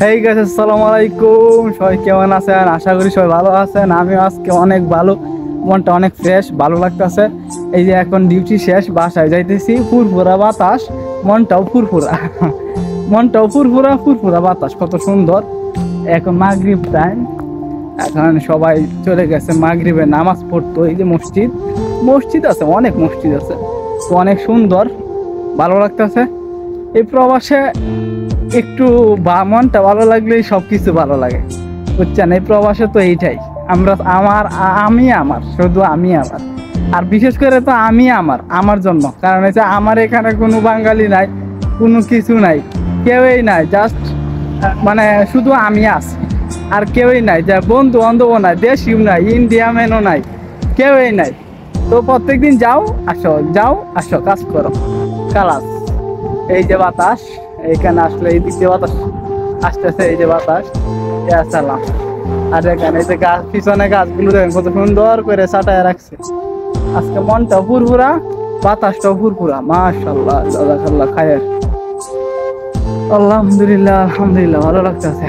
এই গেছে, আসসালামু আলাইকুম। সবাই কেমন আছেন? আশা করি সবাই ভালো আছেন। আমিও আজকে অনেক ভালো, মনটা অনেক ফ্রেশ, ভালো লাগতেছে। এই যে এখন ডিউটি শেষ, বাসায় যাইতেছি, ফুরফুরা বাতাস, মনটাও ফুরফুরা মনটাও ফুরফুরা, ফুরফুরা বাতাস, কত সুন্দর। এখন মাগরিব টাইম, এখন সবাই চলে গেছে মাগরিবের নামাজ পড়তো। এই যে মসজিদ মসজিদ আছে, অনেক মসজিদ আছে, তো অনেক সুন্দর, ভালো লাগতেছে। এই প্রবাসে একটু মনটা ভালো লাগলেই সবকিছু ভালো লাগে, বুঝছেন? এই প্রবাসে তো এইটাই। আমরা আমি আমার, শুধু আমি আমার, আর বিশেষ করে তো আমি আমার জন্য। কারণ হচ্ছে আমার এখানে কোনো বাঙালি নাই, কোনো কিছু নাই, কেউই নাই, জাস্ট মানে শুধু আমি আছি, আর কেউই নাই। যা বন্ধু বান্ধবও নাই, দেশিও নাই, ইন্ডিয়া ম্যানও নাই, কেউই নাই। তো প্রত্যেকদিন যাও আসো, যাও আসো, কাজ করো, কালাস। এই যে বাতাস, এইখানে আসলে এই দিক দিয়ে বাতাস আসতেছে, এই যে বাতাস, সালাম। আর এখানে এই যে গাছ, পিছনে গাছগুলো দেখেন কত সুন্দর করে সাটায় রাখছে। আজকে মনটা ফুরফুরা, বাতাসটাও ফুরফুরা, মাশাআল্লাহ, জাযাকাল্লাহ খায়ের। আলহামদুলিল্লাহ, আলহামদুলিল্লাহ, ভালো লাগতেছে।